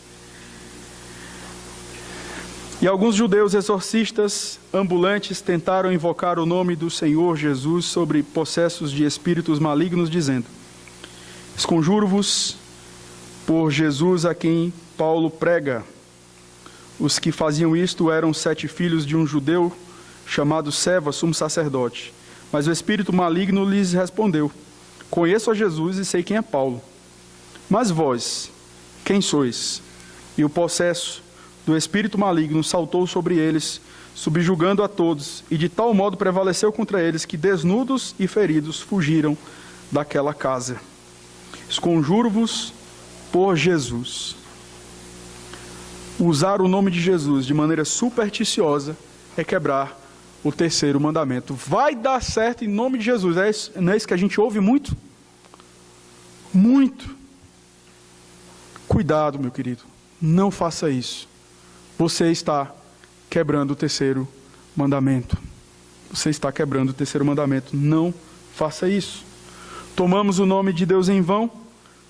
E alguns judeus exorcistas ambulantes tentaram invocar o nome do Senhor Jesus sobre possessos de espíritos malignos, dizendo: esconjuro-vos por Jesus a quem Paulo prega. Os que faziam isto eram 7 filhos de um judeu chamado Seva, sumo sacerdote. Mas o espírito maligno lhes respondeu: conheço a Jesus e sei quem é Paulo. Mas vós, quem sois? E o possesso do espírito maligno saltou sobre eles, subjugando a todos, e de tal modo prevaleceu contra eles que, desnudos e feridos, fugiram daquela casa. Esconjuro-vos por Jesus. Usar o nome de Jesus de maneira supersticiosa é quebrar o terceiro mandamento. Vai dar certo em nome de Jesus. Não é isso que a gente ouve muito? Muito. Cuidado, meu querido. Não faça isso. Você está quebrando o terceiro mandamento. Você está quebrando o terceiro mandamento. Não faça isso. Tomamos o nome de Deus em vão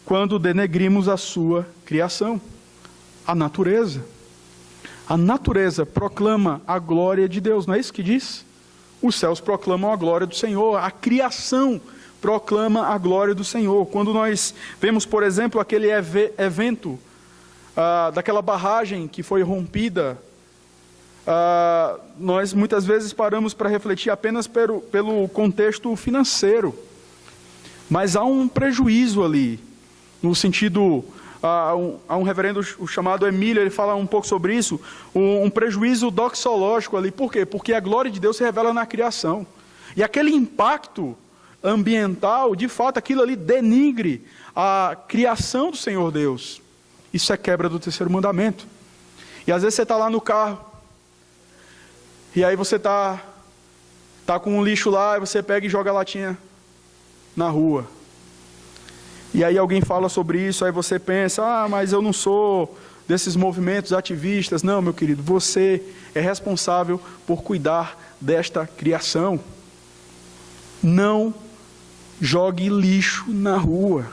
quando denegrimos a sua criação, a natureza. A natureza proclama a glória de Deus, não é isso que diz? Os céus proclamam a glória do Senhor, a criação proclama a glória do Senhor. Quando nós vemos, por exemplo, aquele evento daquela barragem que foi rompida, nós muitas vezes paramos para refletir apenas pelo contexto financeiro. Mas há um prejuízo ali, no sentido... Há um reverendo chamado Emílio, ele fala um pouco sobre isso, um prejuízo doxológico ali. Por quê? Porque a glória de Deus se revela na criação. E aquele impacto ambiental, de fato, aquilo ali denigre a criação do Senhor Deus. Isso é quebra do terceiro mandamento. E às vezes você está lá no carro, e aí você está com um lixo lá, e você pega e joga a latinha na rua. E aí alguém fala sobre isso, aí você pensa, mas eu não sou desses movimentos ativistas. Não, meu querido, você é responsável por cuidar desta criação. Não jogue lixo na rua.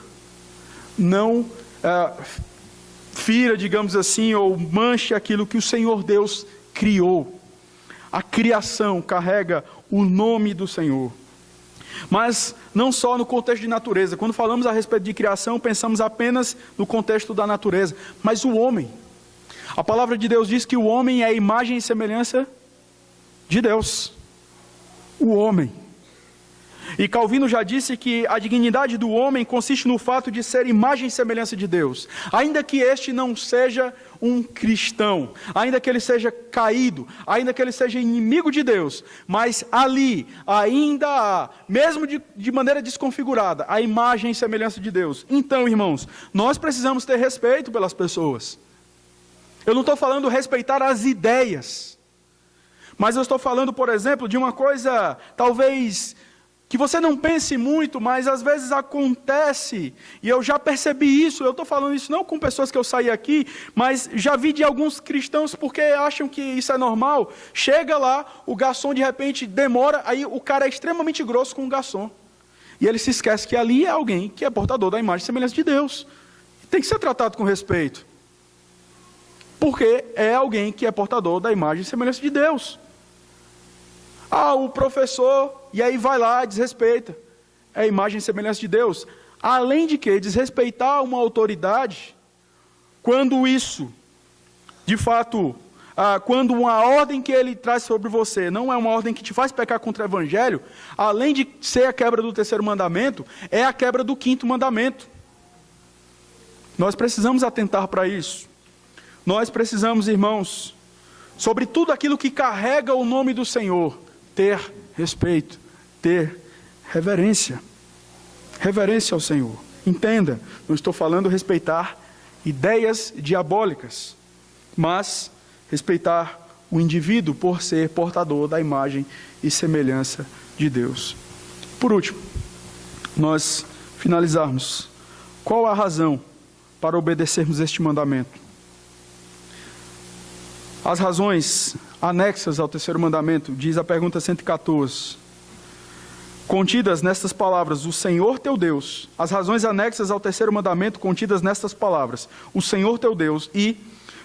Não fira, digamos assim, ou manche aquilo que o Senhor Deus criou. A criação carrega o nome do Senhor. Mas não só no contexto de natureza. Quando falamos a respeito de criação, pensamos apenas no contexto da natureza. Mas o homem. A palavra de Deus diz que o homem é a imagem e semelhança de Deus. O homem. E Calvino já disse que a dignidade do homem consiste no fato de ser imagem e semelhança de Deus. Ainda que este não seja um cristão, ainda que ele seja caído, ainda que ele seja inimigo de Deus, mas ali ainda há, mesmo de maneira desconfigurada, a imagem e semelhança de Deus. Então, irmãos, nós precisamos ter respeito pelas pessoas. Eu não estou falando respeitar as ideias, mas eu estou falando, por exemplo, de uma coisa talvez que você não pense muito, mas às vezes acontece, e eu já percebi isso, eu estou falando isso não com pessoas que eu saí aqui, mas já vi de alguns cristãos porque acham que isso é normal. Chega lá, o garçom de repente demora, aí o cara é extremamente grosso com o garçom. E ele se esquece que ali é alguém que é portador da imagem e semelhança de Deus. Tem que ser tratado com respeito. Porque é alguém que é portador da imagem e semelhança de Deus. O professor, e aí vai lá e desrespeita. É a imagem e semelhança de Deus. Além de que, desrespeitar uma autoridade, quando isso, de fato, quando uma ordem que ele traz sobre você não é uma ordem que te faz pecar contra o Evangelho, além de ser a quebra do 3º mandamento, é a quebra do 5º mandamento. Nós precisamos atentar para isso. Nós precisamos, irmãos, sobre tudo aquilo que carrega o nome do Senhor, ter respeito, ter reverência. Reverência ao Senhor. Entenda, não estou falando respeitar ideias diabólicas, mas respeitar o indivíduo por ser portador da imagem e semelhança de Deus. Por último, nós finalizarmos. Qual a razão para obedecermos este mandamento? As razões anexas ao 3º mandamento, diz a pergunta 114, contidas nestas palavras, o Senhor teu Deus. As razões anexas ao 3º mandamento, contidas nestas palavras, o Senhor teu Deus, e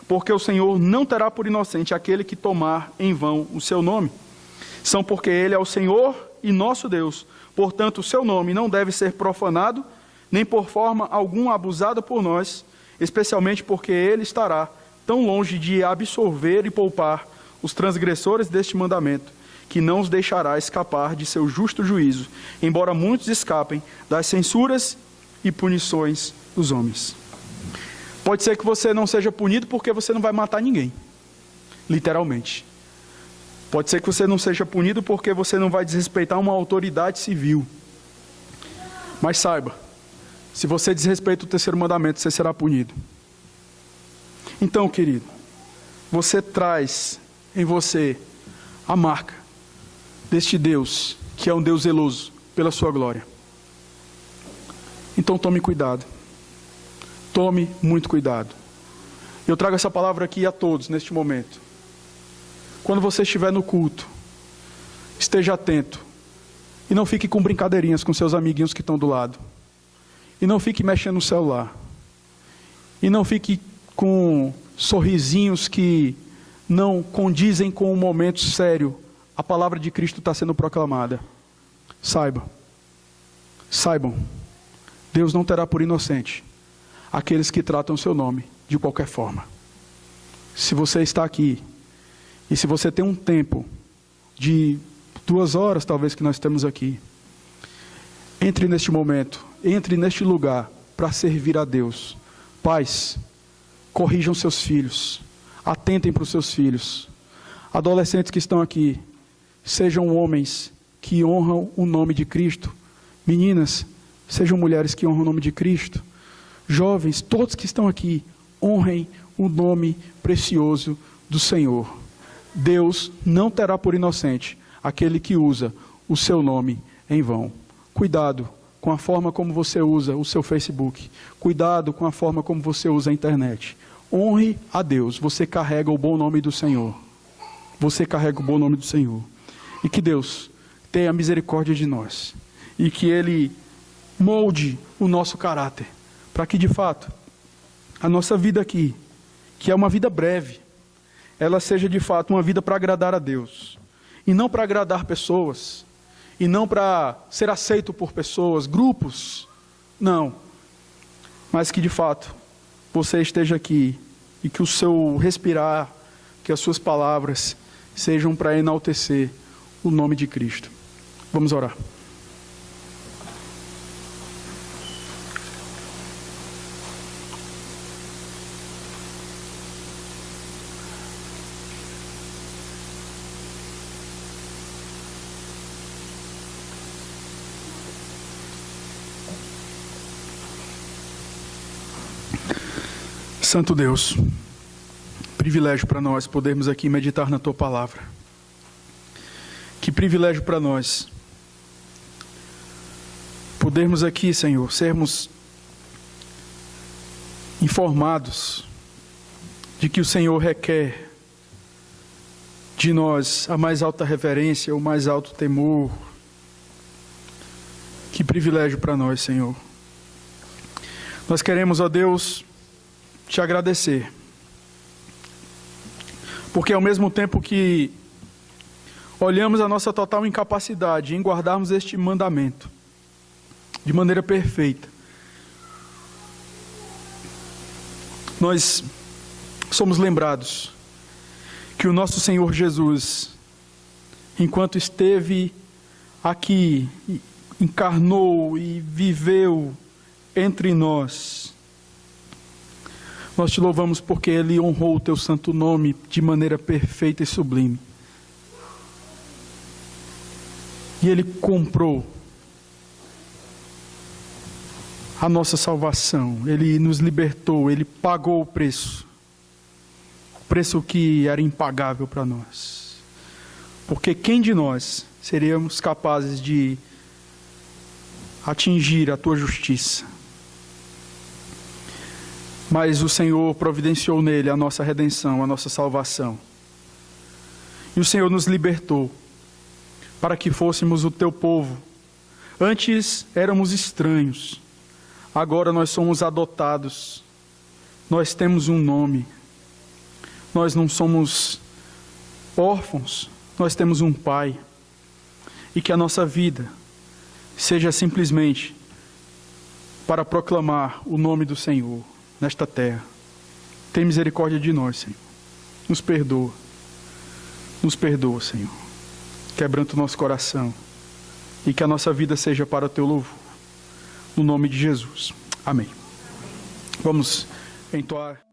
porque o Senhor não terá por inocente aquele que tomar em vão o seu nome. São porque ele é o Senhor e nosso Deus. Portanto, o seu nome não deve ser profanado, nem por forma alguma abusado por nós, especialmente porque ele estará tão longe de absorver e poupar os transgressores deste mandamento, que não os deixará escapar de seu justo juízo, embora muitos escapem das censuras e punições dos homens. Pode ser que você não seja punido porque você não vai matar ninguém, literalmente. Pode ser que você não seja punido porque você não vai desrespeitar uma autoridade civil. Mas saiba, se você desrespeita o 3º mandamento, você será punido. Então, querido, você traz em você a marca deste Deus, que é um Deus zeloso pela sua glória. Então tome cuidado. Tome muito cuidado. Eu trago essa palavra aqui a todos neste momento. Quando você estiver no culto, esteja atento. E não fique com brincadeirinhas com seus amiguinhos que estão do lado. E não fique mexendo no celular. E não fique com sorrisinhos que não condizem com o momento sério. A palavra de Cristo está sendo proclamada. Saibam, Deus não terá por inocente aqueles que tratam o seu nome de qualquer forma. Se você está aqui, e se você tem um tempo de 2 horas talvez que nós temos aqui, entre neste momento, entre neste lugar para servir a Deus. Pais, corrijam seus filhos, atentem para os seus filhos. Adolescentes que estão aqui, sejam homens que honram o nome de Cristo. Meninas, sejam mulheres que honram o nome de Cristo. Jovens, todos que estão aqui, honrem o nome precioso do Senhor. Deus não terá por inocente aquele que usa o seu nome em vão. Cuidado com a forma como você usa o seu Facebook. Cuidado com a forma como você usa a internet. Honre a Deus. Você carrega o bom nome do Senhor. Você carrega o bom nome do Senhor. E que Deus tenha misericórdia de nós. E que Ele molde o nosso caráter. Para que, de fato, a nossa vida aqui, que é uma vida breve, ela seja, de fato, uma vida para agradar a Deus. E não para agradar pessoas. E não para ser aceito por pessoas, grupos. Não. Mas que, de fato, você esteja aqui e que o seu respirar, que as suas palavras sejam para enaltecer o nome de Cristo. Vamos orar. Santo Deus, privilégio para nós podermos aqui meditar na Tua Palavra. Que privilégio para nós podermos aqui, Senhor, sermos informados de que o Senhor requer de nós a mais alta reverência, o mais alto temor. Que privilégio para nós, Senhor. Nós queremos, ó Deus, te agradecer, porque ao mesmo tempo que olhamos a nossa total incapacidade em guardarmos este mandamento de maneira perfeita, nós somos lembrados que o nosso Senhor Jesus, enquanto esteve aqui, encarnou e viveu entre nós, nós te louvamos porque Ele honrou o Teu santo nome de maneira perfeita e sublime. E Ele comprou a nossa salvação, Ele nos libertou, Ele pagou o preço que era impagável para nós. Porque quem de nós seríamos capazes de atingir a Tua justiça? Mas o Senhor providenciou nele a nossa redenção, a nossa salvação. E o Senhor nos libertou para que fôssemos o Teu povo. Antes éramos estranhos, agora nós somos adotados. Nós temos um nome. Nós não somos órfãos, nós temos um Pai. E que a nossa vida seja simplesmente para proclamar o nome do Senhor nesta terra. Tem misericórdia de nós, Senhor. Nos perdoa. Nos perdoa, Senhor. Quebranta o nosso coração. E que a nossa vida seja para o Teu louvor. No nome de Jesus. Amém. Vamos entoar.